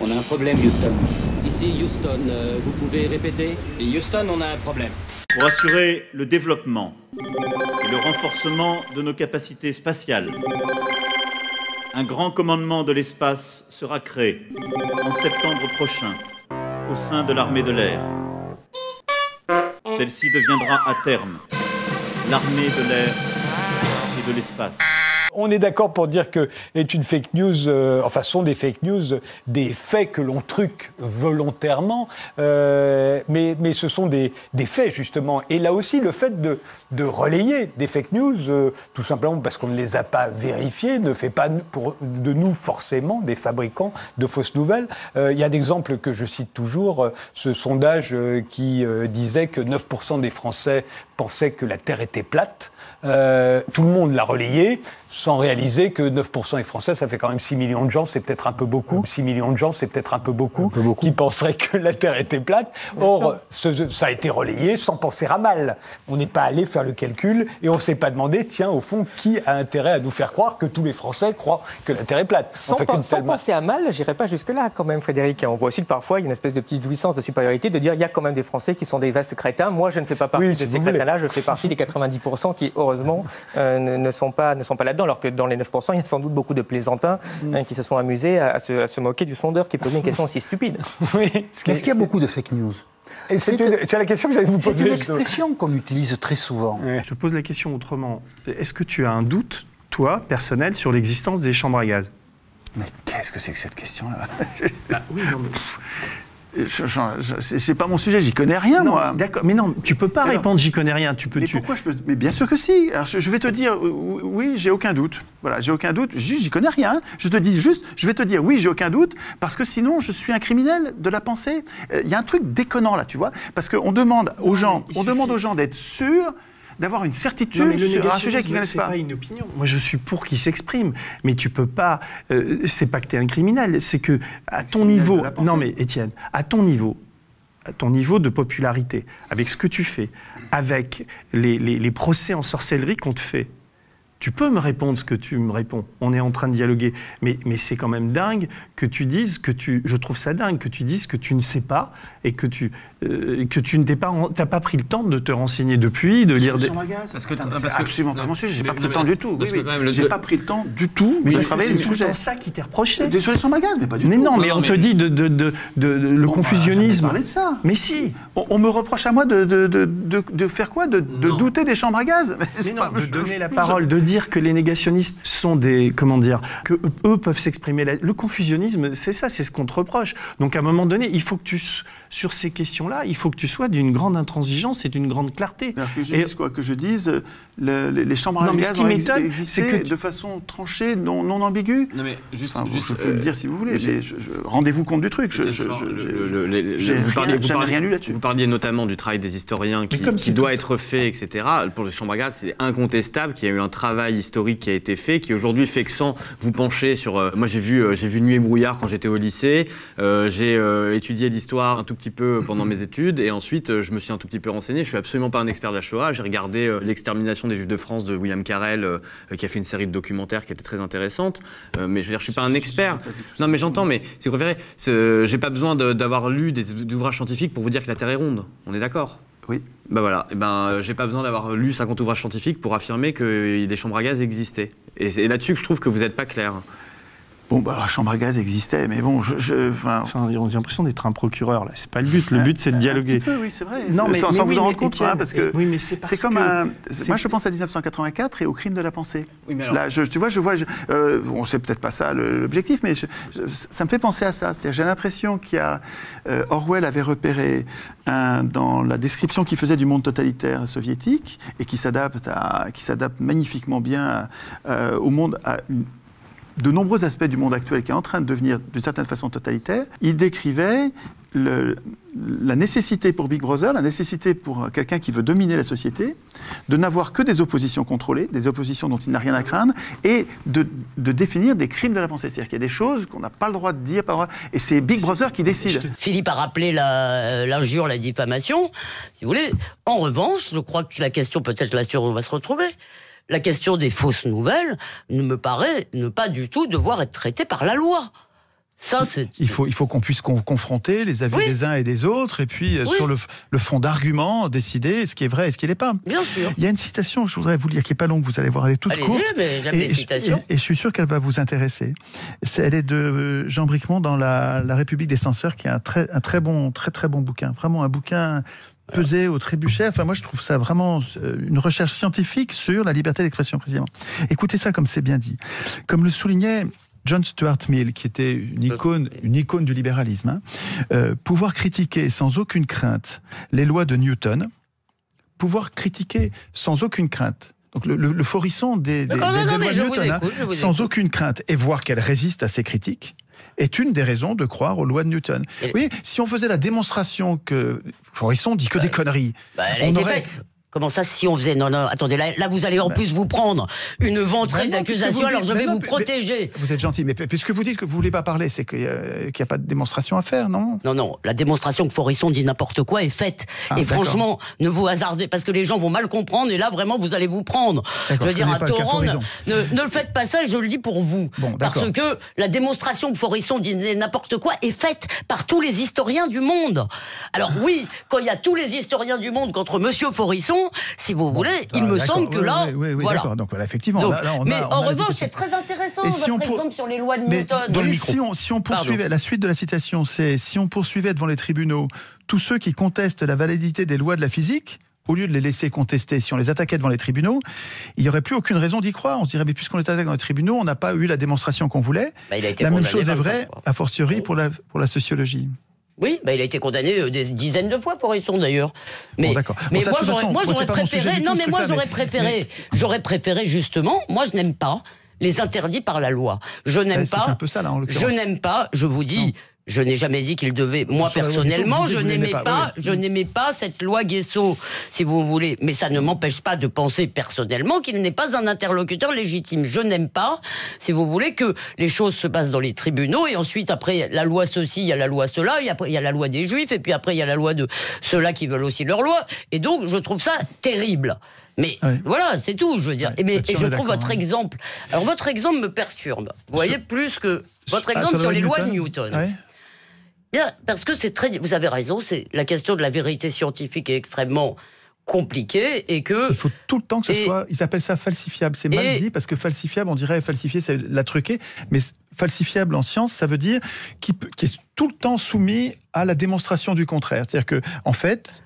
On a un problème, Houston. Ici, Houston, vous pouvez répéter? Houston, on a un problème. Pour assurer le développement et le renforcement de nos capacités spatiales, un grand commandement de l'espace sera créé en septembre prochain au sein de l'armée de l'air. Celle-ci deviendra à terme l'armée de l'air et de l'espace. On est d'accord pour dire que est une fake news, sont des fake news, des faits que l'on truque volontairement, mais ce sont des faits justement. Et là aussi, le fait de relayer des fake news, tout simplement parce qu'on ne les a pas vérifiées, ne fait pas de nous forcément des fabricants de fausses nouvelles. Il y a d'exemples que je cite toujours, ce sondage qui disait que 9% des Français pensaient que la Terre était plate. Tout le monde l'a relayé, sans réaliser que 9% des Français, ça fait quand même 6 millions de gens, c'est peut-être un peu beaucoup. 6 millions de gens, c'est peut-être un peu beaucoup, qui penseraient que la Terre était plate. Or, ça a été relayé sans penser à mal. On n'est pas allé faire le calcul et on ne s'est pas demandé, tiens, au fond, qui a intérêt à nous faire croire que tous les Français croient que la Terre est plate. Sans penser à mal, j'irai pas jusque-là quand même, Frédéric. On voit aussi que parfois, il y a une espèce de petite jouissance de supériorité de dire il y a quand même des Français qui sont des vastes crétins. Moi, je ne fais pas partie de ces crétins-là, je fais partie des 90% qui, heureusement, ne sont pas là-dedans, alors que dans les 9%, il y a sans doute beaucoup de plaisantins qui se sont amusés à se moquer du sondeur qui posait une question aussi stupide. Oui. Est-ce qu'il y a beaucoup de fake news? C'est la question que j'allais vous poser. C'est une expression qu'on utilise très souvent. Je te pose la question autrement. Est-ce que tu as un doute, toi, personnel, sur l'existence des chambres à gaz? Mais qu'est-ce que c'est que cette question-là? Oui, non, mais... C'est pas mon sujet, j'y connais rien, moi. D'accord, mais non, tu peux pas répondre j'y connais rien. Pourquoi je peux... Mais bien sûr que si. Alors, je vais te dire, oui, j'ai aucun doute. Voilà, j'ai aucun doute. Juste, j'y connais rien. Je te dis juste, je vais te dire, oui, j'ai aucun doute, parce que sinon, je suis un criminel de la pensée. Il y a un truc déconnant là, tu vois, parce qu'on demande aux gens, d'être sûrs, d'avoir une certitude sur un sujet qu'ils ne connaissent pas. C'est pas une opinion. Moi, je suis pour qu'ils s'expriment, mais tu peux pas. C'est pas que tu es un criminel, c'est que à ton niveau. Non, mais Étienne, à ton niveau de popularité, avec ce que tu fais, avec les procès en sorcellerie qu'on te fait. Tu peux me répondre ce que tu me réponds. On est en train de dialoguer. Mais c'est quand même dingue que tu dises que je trouve ça dingue que tu dises que tu ne sais pas et que tu n'as pas pris le temps de te renseigner depuis, de lire des... C'est absolument pas mon sujet. J'ai pas pris le temps du tout. J'ai pas pris le temps du tout de travailler le sujet. C'est ça qui t'est reproché. Sur les chambres à gaz, mais pas du tout. Mais non, mais on te dit le confusionnisme. On parler de ça. Mais si. On me reproche à moi de faire quoi? De douter des chambres à gaz. Mais non, de donner la parole, de dire que les négationnistes sont des... Comment dire? Que eux peuvent s'exprimer. Le confusionnisme, c'est ça, c'est ce qu'on te reproche. Donc à un moment donné, il faut que sur ces questions-là, il faut que tu sois d'une grande intransigeance et d'une grande clarté. Que je dise les chambres à gaz ont existé de façon tranchée, non ambiguë. Non mais je peux le dire si vous voulez, mais rendez-vous compte du truc. J'ai rien lu là-dessus. Vous parliez notamment du travail des historiens qui doit être fait, etc. Pour les chambres à gaz, c'est incontestable qu'il y a eu un travail historique qui a été fait, qui aujourd'hui fait que sans vous pencher sur... moi j'ai vu Nuit et brouillard quand j'étais au lycée, j'ai étudié l'histoire un tout petit peu pendant mes études et ensuite je me suis un tout petit peu renseigné. Je suis absolument pas un expert de la Shoah. J'ai regardé l'extermination des Juifs de France de William Carell qui a fait une série de documentaires qui était très intéressante. Mais je veux dire, je suis pas un expert. Non mais j'entends, mais si vous préférez, j'ai pas besoin d'avoir lu des ouvrages scientifiques pour vous dire que la Terre est ronde. On est d'accord? Oui. Ben voilà, j'ai pas besoin d'avoir lu 50 ouvrages scientifiques pour affirmer que des chambres à gaz existaient. Et c'est là-dessus que je trouve que vous n'êtes pas clair. Bon, la chambre à gaz existait, mais bon, Enfin, j'ai l'impression d'être un procureur, là. C'est pas le but. Le but, c'est de dialoguer. Un petit peu, oui, c'est vrai. Non, sans vous en rendre compte, parce que... Oui, mais c'est parce comme moi, je pense à 1984 et au crime de la pensée. Oui, mais alors... Là, tu vois, bon, c'est peut-être pas ça l'objectif, mais ça me fait penser à ça. J'ai l'impression qu'il y a... Orwell avait repéré dans la description qu'il faisait du monde totalitaire soviétique et qui s'adapte magnifiquement bien au monde... de nombreux aspects du monde actuel qui est en train de devenir d'une certaine façon totalitaire, il décrivait la nécessité pour Big Brother, la nécessité pour quelqu'un qui veut dominer la société, de n'avoir que des oppositions contrôlées, des oppositions dont il n'a rien à craindre, et de définir des crimes de la pensée. C'est-à-dire qu'il y a des choses qu'on n'a pas le droit de dire, et c'est Big Brother qui décide. Philippe a rappelé l'injure, la diffamation, si vous voulez. En revanche, je crois que la question, peut-être là-dessus on va se retrouver, la question des fausses nouvelles me paraît ne pas du tout devoir être traitée par la loi. Ça, c'est... Il faut qu'on puisse confronter les avis des uns et des autres, et puis sur le fond d'arguments, décider ce qui est vrai et ce qui n'est pas. Bien sûr. Il y a une citation, je voudrais vous lire, qui n'est pas longue, vous allez voir, elle est toute courte. Mais j'aime les citations. Et je suis sûr qu'elle va vous intéresser. Elle est de Jean Bricmont dans la République des censeurs, qui est un très bon bouquin. Vraiment un bouquin pesé au trébuchet. Enfin, moi, je trouve ça vraiment une recherche scientifique sur la liberté d'expression, précisément. Écoutez ça comme c'est bien dit. Comme le soulignait John Stuart Mill, qui était une icône du libéralisme, pouvoir critiquer sans aucune crainte les lois de Newton, pouvoir critiquer sans aucune crainte, donc le forisson des lois de Newton, sans aucune crainte, et voir qu'elles résistent à ces critiques, est une des raisons de croire aux lois de Newton. Vous voyez, si on faisait la démonstration que Forisson dit que des conneries, elle a été faite. Comment ça, si on faisait... Non, attendez, là vous allez en plus vous prendre une ventrée d'accusations, alors je vais vous protéger. Vous êtes gentil, mais puisque vous dites que vous ne voulez pas parler, c'est qu'il n'y a pas de démonstration à faire, non? Non, la démonstration que Forisson dit n'importe quoi est faite. Et franchement, ne vous hasardez, parce que les gens vont mal comprendre, et là, vraiment, vous allez vous prendre. Je veux dire, à torrent, ne le faites pas ça, et je le dis pour vous. Parce que la démonstration que Forisson disait n'importe quoi est faite par tous les historiens du monde. Alors oui, quand il y a tous les historiens du monde contre Monsieur Forisson, si vous voulez, il me semble que là... Oui, voilà. D'accord. Donc voilà, effectivement... Donc, en revanche, c'est très intéressant, votre exemple sur les lois de Newton. Si on poursuivait, la suite de la citation, c'est si on poursuivait devant les tribunaux tous ceux qui contestent la validité des lois de la physique, au lieu de les laisser contester, si on les attaquait devant les tribunaux, il n'y aurait plus aucune raison d'y croire. On se dirait, mais puisqu'on les attaque dans les tribunaux, on n'a pas eu la démonstration qu'on voulait. La même chose est vraie, a fortiori, pour la sociologie. Oui, il a été condamné des dizaines de fois, Forisson d'ailleurs. Mais, mais moi j'aurais préféré. Non, mais moi j'aurais préféré justement. Moi, je n'aime pas les interdits par la loi. Je n'aime pas. C'est un peu ça là en l'occurrence. Je n'aime pas. Je vous dis. Non. Je n'ai jamais dit qu'il devait. Moi personnellement, je n'aimais pas cette loi Guesso, si vous voulez. Mais ça ne m'empêche pas de penser personnellement qu'il n'est pas un interlocuteur légitime. Je n'aime pas, si vous voulez, que les choses se passent dans les tribunaux et ensuite après la loi ceci, il y a la loi cela, et après il y a la loi des Juifs et puis après il y a la loi de ceux-là qui veulent aussi leur loi. Et donc je trouve ça terrible. Mais voilà, c'est tout, je veux dire. Et je trouve votre exemple. Alors votre exemple me perturbe. Vous voyez, plus que votre exemple sur les lois de Newton. Bien, parce que c'est très... Vous avez raison, c'est la question de la vérité scientifique est extrêmement compliquée et que... Il faut tout le temps que ce soit... Ils appellent ça falsifiable. C'est mal dit parce que falsifiable, on dirait falsifier, c'est la truquer. Mais falsifiable en science, ça veut dire qu'il est tout le temps soumis à la démonstration du contraire. C'est-à-dire que, en fait...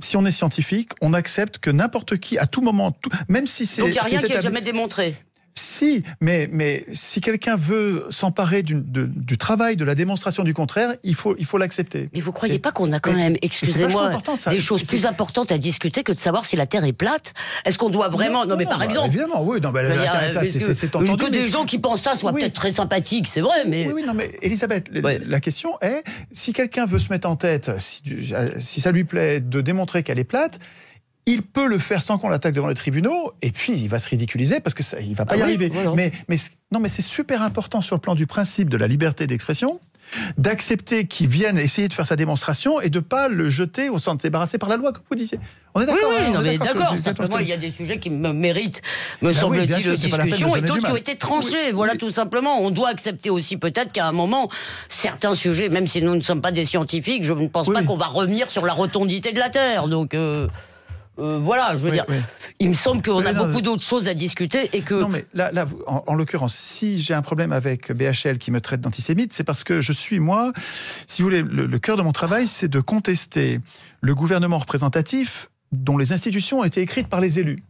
Si on est scientifique, on accepte que n'importe qui, à tout moment, même si c'est... Donc il n'y a rien qui est jamais démontré. Si, mais si quelqu'un veut s'emparer du travail, de la démonstration du contraire, il faut l'accepter. Mais vous ne croyez pas qu'on a quand même, excusez-moi, des choses plus importantes à discuter que de savoir si la Terre est plate? Est-ce qu'on doit vraiment... Non, mais par exemple... Évidemment, oui, la Terre est plate, c'est entendu. Que des gens qui pensent ça soient peut-être très sympathiques, c'est vrai, mais... Oui, non, mais Elisabeth, la question est, si quelqu'un veut se mettre en tête, si ça lui plaît de démontrer qu'elle est plate, il peut le faire sans qu'on l'attaque devant les tribunaux, et puis il va se ridiculiser parce qu'il ne va pas y arriver. Voilà. Mais c'est super important sur le plan du principe de la liberté d'expression, d'accepter qu'il vienne essayer de faire sa démonstration et de ne pas le jeter au centre débarrassé par la loi, comme vous disiez. On est d'accord? Oui, d'accord. Simplement, il y a des sujets qui méritent, me semble-t-il, discussion, et d'autres qui ont été tranchés. Voilà, tout simplement. On doit accepter aussi peut-être qu'à un moment, certains sujets, même si nous ne sommes pas des scientifiques, je ne pense pas qu'on va revenir sur la rotondité de la Terre. Donc... voilà, je veux dire, il me semble qu'on a beaucoup d'autres choses à discuter et que... Non, mais là en l'occurrence, si j'ai un problème avec BHL qui me traite d'antisémite, c'est parce que je suis, moi, si vous voulez, le cœur de mon travail, c'est de contester le gouvernement représentatif dont les institutions ont été écrites par les élus.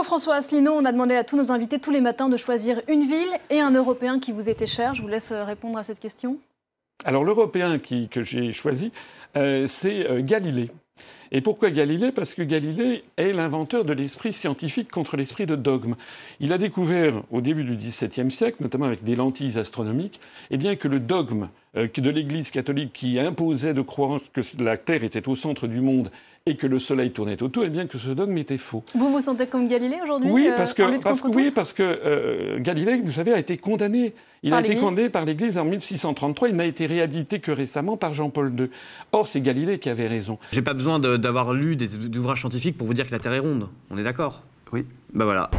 François Asselineau, on a demandé à tous nos invités tous les matins de choisir une ville et un Européen qui vous était cher. Je vous laisse répondre à cette question. Alors l'Européen que j'ai choisi, c'est Galilée. Et pourquoi Galilée? Parce que Galilée est l'inventeur de l'esprit scientifique contre l'esprit de dogme. Il a découvert, au début du XVIIe siècle, notamment avec des lentilles astronomiques, eh bien que le dogme de l'Église catholique qui imposait de croire que la Terre était au centre du monde et que le Soleil tournait autour, eh bien que ce dogme était faux. Vous vous sentez comme Galilée aujourd'hui? Oui, parce que Galilée, vous savez, a été condamné. Il a été condamné par l'Église en 1633. Il n'a été réhabilité que récemment par Jean-Paul II. Or, c'est Galilée qui avait raison. J'ai pas besoin d'avoir lu des ouvrages scientifiques pour vous dire que la Terre est ronde. On est d'accord? Oui. Ben voilà.